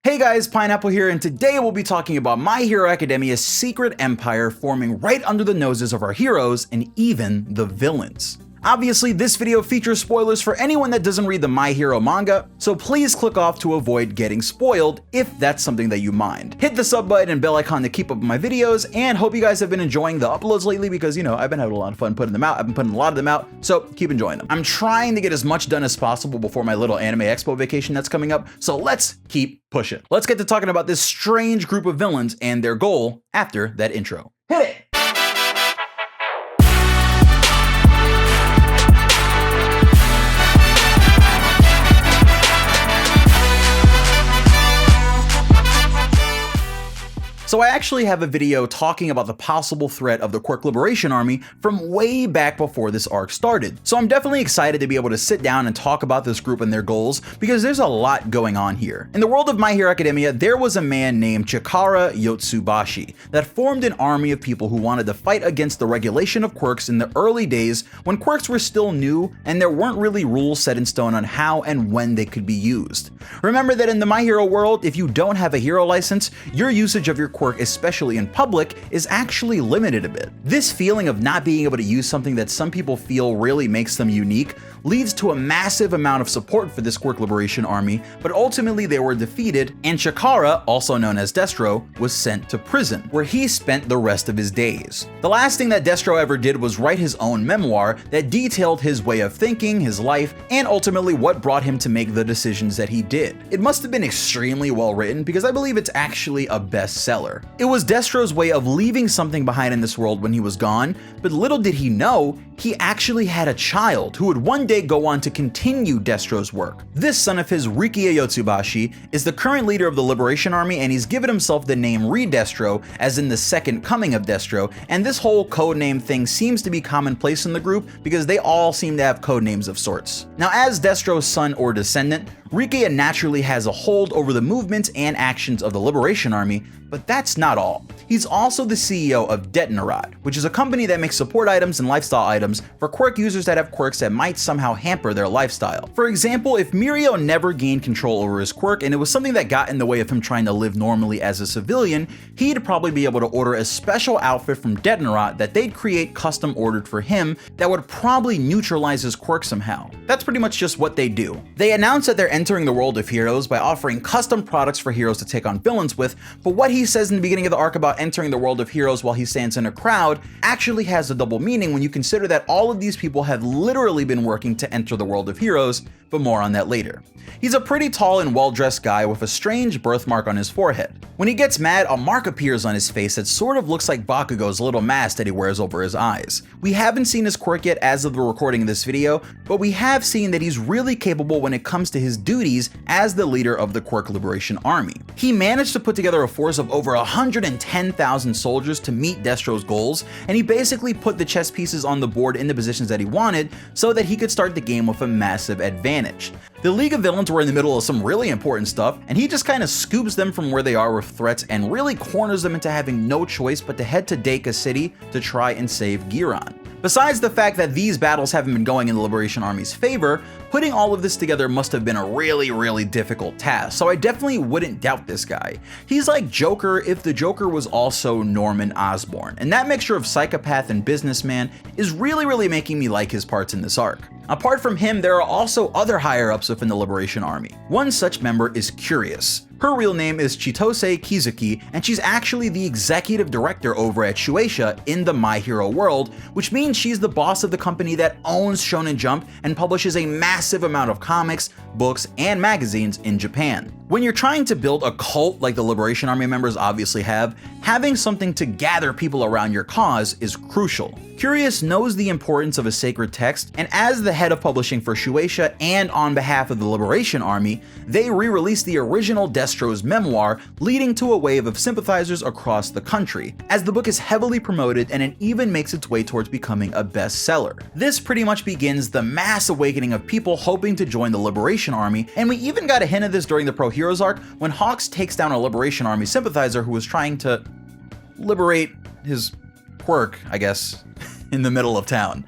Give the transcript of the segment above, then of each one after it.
Hey guys, Pineapple here, and today we'll be talking about My Hero Academia's secret empire forming right under the noses of our heroes and even the villains. Obviously, this video features spoilers for anyone that doesn't read the My Hero manga, so please click off to avoid getting spoiled if that's something that you mind. Hit the sub button and bell icon to keep up with my videos, and hope you guys have been enjoying the uploads lately because, I've been having a lot of fun putting them out. I've been putting a lot of them out, so keep enjoying them. I'm trying to get as much done as possible before my little anime expo vacation that's coming up, so let's keep pushing. Let's get to talking about this strange group of villains and their goal after that intro. Hit it! So I actually have a video talking about the possible threat of the Quirk Liberation Army from way back before this arc started. So I'm definitely excited to be able to sit down and talk about this group and their goals because there's a lot going on here. In the world of My Hero Academia, there was a man named Chikara Yotsubashi that formed an army of people who wanted to fight against the regulation of quirks in the early days when quirks were still new and there weren't really rules set in stone on how and when they could be used. Remember that in the My Hero world, if you don't have a hero license, your usage of your quirk, especially in public, is actually limited a bit. This feeling of not being able to use something that some people feel really makes them unique leads to a massive amount of support for this Quirk Liberation Army, but ultimately they were defeated, and Chikara, also known as Destro, was sent to prison, where he spent the rest of his days. The last thing that Destro ever did was write his own memoir that detailed his way of thinking, his life, and ultimately what brought him to make the decisions that he did. It must have been extremely well written because I believe it's actually a bestseller. It was Destro's way of leaving something behind in this world when he was gone, but little did he know, he actually had a child who would one day go on to continue Destro's work. This son of his, Rikiya Yotsubashi, is the current leader of the Liberation Army, and he's given himself the name Re-Destro, as in the second coming of Destro, and this whole codename thing seems to be commonplace in the group because they all seem to have codenames of sorts. Now, as Destro's son or descendant, Rikiya naturally has a hold over the movements and actions of the Liberation Army, but that's not all. He's also the CEO of Detonarat, which is a company that makes support items and lifestyle items for quirk users that have quirks that might somehow hamper their lifestyle. For example, if Mirio never gained control over his quirk and it was something that got in the way of him trying to live normally as a civilian, he'd probably be able to order a special outfit from Detonarat that they'd create custom ordered for him that would probably neutralize his quirk somehow. That's pretty much just what they do. They announce that they're entering the world of heroes by offering custom products for heroes to take on villains with, but what he says in the beginning of the arc about entering the world of heroes while he stands in a crowd actually has a double meaning when you consider that all of these people have literally been working to enter the world of heroes, but more on that later. He's a pretty tall and well-dressed guy with a strange birthmark on his forehead. When he gets mad, a mark appears on his face that sort of looks like Bakugo's little mask that he wears over his eyes. We haven't seen his quirk yet as of the recording of this video, but we have seen that he's really capable when it comes to his duties as the leader of the Quirk Liberation Army. He managed to put together a force of over 110,000 soldiers to meet Destro's goals, and he basically put the chess pieces on the board in the positions that he wanted so that he could start the game with a massive advantage. The League of Villains were in the middle of some really important stuff, and he just kind of scoops them from where they are with threats and really corners them into having no choice but to head to Deka City to try and save Giran. Besides the fact that these battles haven't been going in the Liberation Army's favor, putting all of this together must have been a really difficult task, so I definitely wouldn't doubt this guy. He's like Joker if the Joker was also Norman Osborn, and that mixture of psychopath and businessman is really making me like his parts in this arc. Apart from him, there are also other higher-ups within the Liberation Army. One such member is Curious. Her real name is Chitose Kizuki, and she's actually the executive director over at Shueisha in the My Hero world, which means she's the boss of the company that owns Shonen Jump and publishes a massive amount of comics, books, and magazines in Japan. When you're trying to build a cult like the Liberation Army members obviously have, having something to gather people around your cause is crucial. Curious knows the importance of a sacred text, and as the head of publishing for Shueisha and on behalf of the Liberation Army, they re-released the original Destro's memoir, leading to a wave of sympathizers across the country, as the book is heavily promoted and it even makes its way towards becoming a bestseller. This pretty much begins the mass awakening of people hoping to join the Liberation Army, and we even got a hint of this during the Pro Heroes arc when Hawks takes down a Liberation Army sympathizer who was trying to liberate his quirk, I guess, in the middle of town.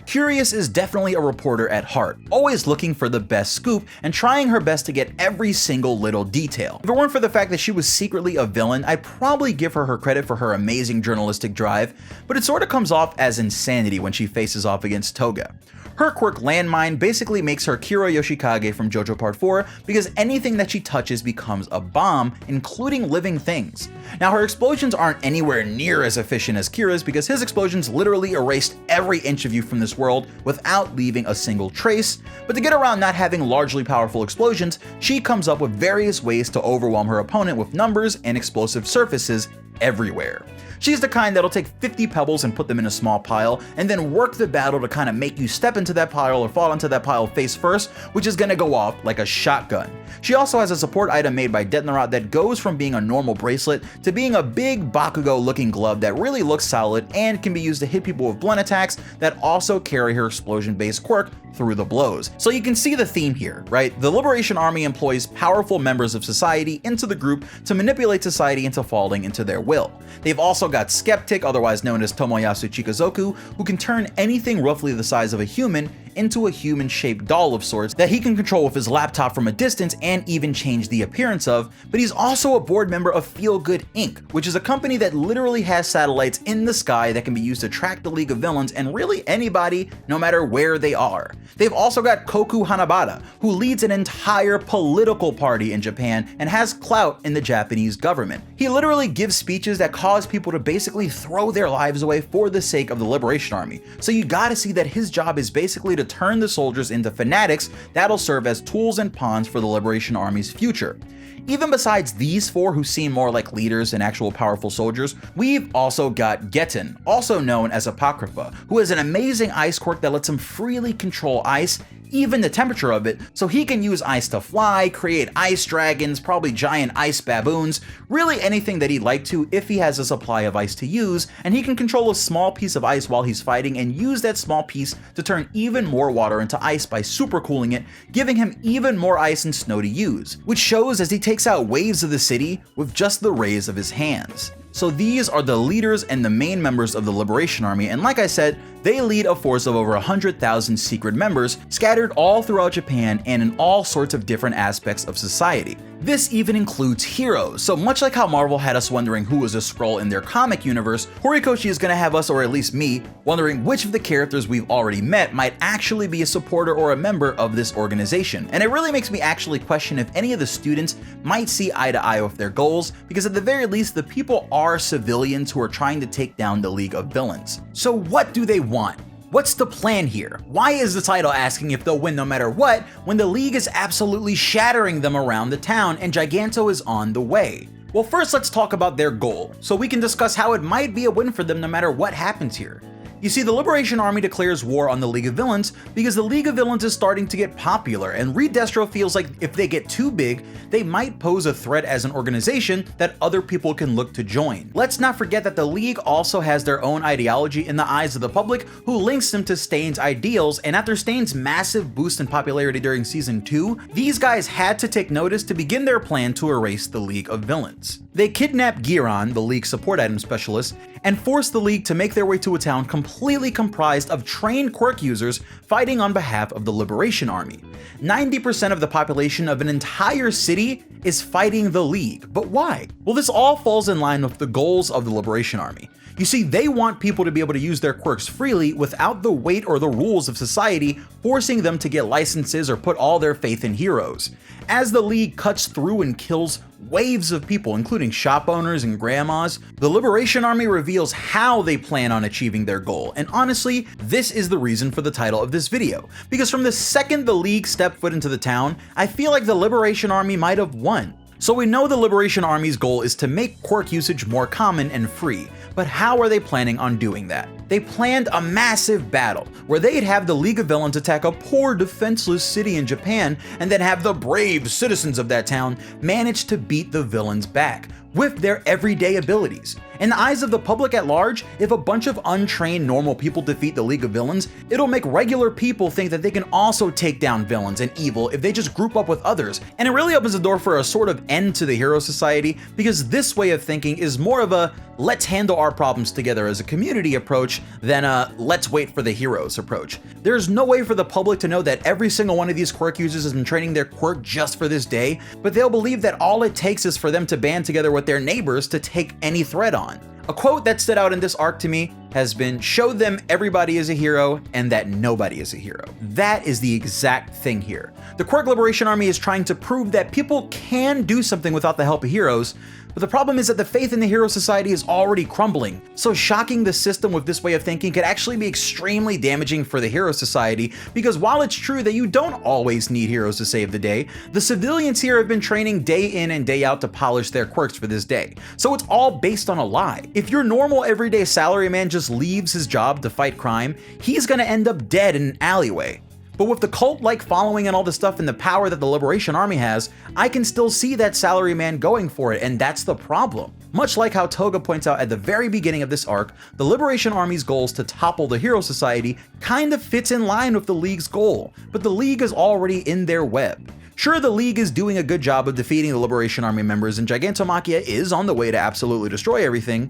Curious is definitely a reporter at heart, always looking for the best scoop and trying her best to get every single little detail. If it weren't for the fact that she was secretly a villain, I'd probably give her credit for her amazing journalistic drive, but it sort of comes off as insanity when she faces off against Toga. Her quirk Landmine basically makes her Kira Yoshikage from JoJo Part 4 because anything that she touches becomes a bomb, including living things. Now her explosions aren't anywhere near as efficient as Kira's because his explosions literally erased every inch of you from this world without leaving a single trace, but to get around not having largely powerful explosions, she comes up with various ways to overwhelm her opponent with numbers and explosive surfaces everywhere. She's the kind that'll take 50 pebbles and put them in a small pile, and then work the battle to kind of make you step into that pile or fall into that pile face first, which is gonna go off like a shotgun. She also has a support item made by Detnerot that goes from being a normal bracelet to being a big Bakugo looking glove that really looks solid and can be used to hit people with blunt attacks that also carry her explosion based quirk through the blows. So you can see the theme here, right? The Liberation Army employs powerful members of society into the group to manipulate society into falling into their will. They've also got Skeptic, otherwise known as Tomoyasu Chikazoku, who can turn anything roughly the size of a human into a human-shaped doll of sorts that he can control with his laptop from a distance and even change the appearance of, but he's also a board member of Feel Good Inc., which is a company that literally has satellites in the sky that can be used to track the League of Villains and really anybody, no matter where they are. They've also got Koku Hanabata, who leads an entire political party in Japan and has clout in the Japanese government. He literally gives speeches that cause people to basically throw their lives away for the sake of the Liberation Army, so you gotta see that his job is basically to turn the soldiers into fanatics that'll serve as tools and pawns for the Liberation Army's future. Even besides these four who seem more like leaders and actual powerful soldiers, we've also got Getten, also known as Apocrypha, who has an amazing ice quirk that lets him freely control ice, even the temperature of it, so he can use ice to fly, create ice dragons, probably giant ice baboons, really anything that he'd like to if he has a supply of ice to use, and he can control a small piece of ice while he's fighting and use that small piece to turn even more water into ice by supercooling it, giving him even more ice and snow to use, which shows as he takes out waves of the city with just the raise of his hands. So these are the leaders and the main members of the Liberation Army, and like I said, they lead a force of over 100,000 secret members scattered all throughout Japan and in all sorts of different aspects of society. This even includes heroes, so much like how Marvel had us wondering who was a Skrull in their comic universe, Horikoshi is gonna have us, or at least me, wondering which of the characters we've already met might actually be a supporter or a member of this organization. And it really makes me actually question if any of the students might see eye to eye with their goals, because at the very least the people are civilians who are trying to take down the League of Villains. So what do they want? What's the plan here? Why is the title asking if they'll win no matter what when the League is absolutely shattering them around the town and Giganto is on the way? Well, first let's talk about their goal, so we can discuss how it might be a win for them no matter what happens here. You see, the Liberation Army declares war on the League of Villains because the League of Villains is starting to get popular, and Reed Destro feels like if they get too big, they might pose a threat as an organization that other people can look to join. Let's not forget that the League also has their own ideology in the eyes of the public, who links them to Stain's ideals, and after Stain's massive boost in popularity during Season 2, these guys had to take notice to begin their plan to erase the League of Villains. They kidnap Giron, the League support item specialist, and force the League to make their way to a town completely comprised of trained quirk users fighting on behalf of the Liberation Army. 90% of the population of an entire city is fighting the League, but why? Well, this all falls in line with the goals of the Liberation Army. You see, they want people to be able to use their quirks freely without the weight or the rules of society forcing them to get licenses or put all their faith in heroes. As the League cuts through and kills waves of people, including shop owners and grandmas, the Liberation Army reveals how they plan on achieving their goal. And honestly, this is the reason for the title of this video, because from the second the League stepped foot into the town, I feel like the Liberation Army might have won. So we know the Liberation Army's goal is to make quirk usage more common and free, but how are they planning on doing that? They planned a massive battle where they'd have the League of Villains attack a poor defenseless city in Japan and then have the brave citizens of that town manage to beat the villains back, with their everyday abilities. In the eyes of the public at large, if a bunch of untrained normal people defeat the League of Villains, it'll make regular people think that they can also take down villains and evil if they just group up with others, and it really opens the door for a sort of end to the hero society, because this way of thinking is more of a let's handle our problems together as a community approach than a let's wait for the heroes approach. There's no way for the public to know that every single one of these quirk users has been training their quirk just for this day, but they'll believe that all it takes is for them to band together with their neighbors to take any threat on. A quote that stood out in this arc to me has been, "Show them everybody is a hero and that nobody is a hero." That is the exact thing here. The Quirk Liberation Army is trying to prove that people can do something without the help of heroes, but the problem is that the faith in the hero society is already crumbling. So shocking the system with this way of thinking could actually be extremely damaging for the hero society, because while it's true that you don't always need heroes to save the day, the civilians here have been training day in and day out to polish their quirks for this day. So it's all based on a lie. If your normal everyday salaryman just leaves his job to fight crime, he's gonna end up dead in an alleyway. But with the cult-like following and all the stuff and the power that the Liberation Army has, I can still see that salaryman going for it, and that's the problem. Much like how Toga points out at the very beginning of this arc, the Liberation Army's goals to topple the Hero Society kind of fits in line with the League's goal, but the League is already in their web. Sure, the League is doing a good job of defeating the Liberation Army members, and Gigantomachia is on the way to absolutely destroy everything,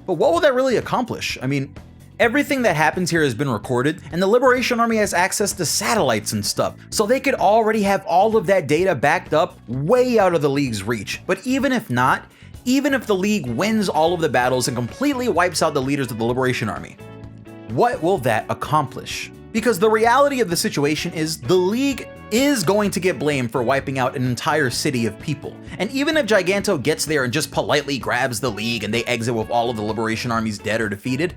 but what will that really accomplish? I mean, everything that happens here has been recorded, and the Liberation Army has access to satellites and stuff, so they could already have all of that data backed up way out of the League's reach. But even if not, even if the League wins all of the battles and completely wipes out the leaders of the Liberation Army, what will that accomplish? Because the reality of the situation is the League is going to get blamed for wiping out an entire city of people. And even if Giganto gets there and just politely grabs the League and they exit with all of the Liberation Armies dead or defeated,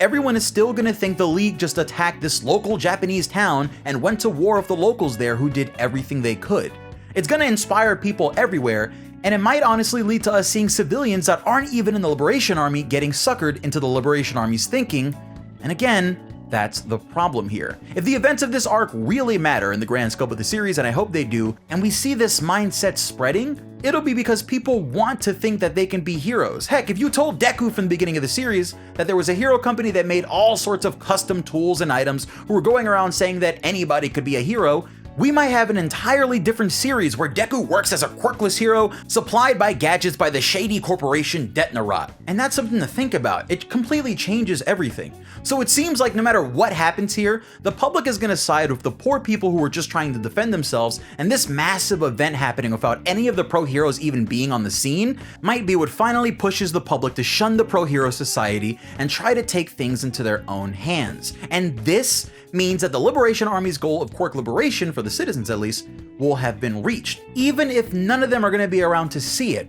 everyone is still gonna think the League just attacked this local Japanese town and went to war with the locals there who did everything they could. It's gonna inspire people everywhere, and it might honestly lead to us seeing civilians that aren't even in the Liberation Army getting suckered into the Liberation Army's thinking, and again, that's the problem here. If the events of this arc really matter in the grand scope of the series, and I hope they do, and we see this mindset spreading, it'll be because people want to think that they can be heroes. Heck, if you told Deku from the beginning of the series that there was a hero company that made all sorts of custom tools and items who were going around saying that anybody could be a hero, we might have an entirely different series where Deku works as a quirkless hero supplied by gadgets by the shady corporation Detnarat. And that's something to think about. It completely changes everything. So it seems like no matter what happens here, the public is going to side with the poor people who are just trying to defend themselves, and this massive event happening without any of the pro heroes even being on the scene might be what finally pushes the public to shun the pro hero society and try to take things into their own hands. And this means that the Liberation Army's goal of quirk liberation, for the citizens at least, will have been reached, even if none of them are going to be around to see it.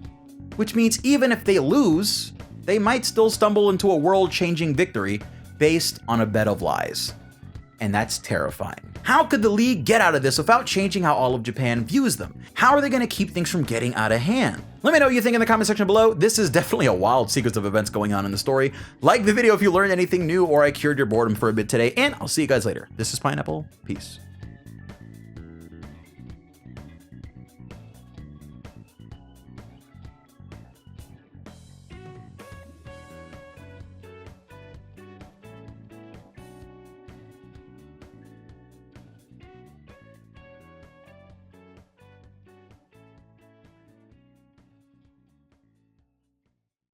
Which means even if they lose, they might still stumble into a world-changing victory based on a bed of lies. And that's terrifying. How could the League get out of this without changing how all of Japan views them? How are they going to keep things from getting out of hand? Let me know what you think in the comment section below. This is definitely a wild sequence of events going on in the story. Like the video if you learned anything new or I cured your boredom for a bit today, and I'll see you guys later. This is Pineapple. Peace.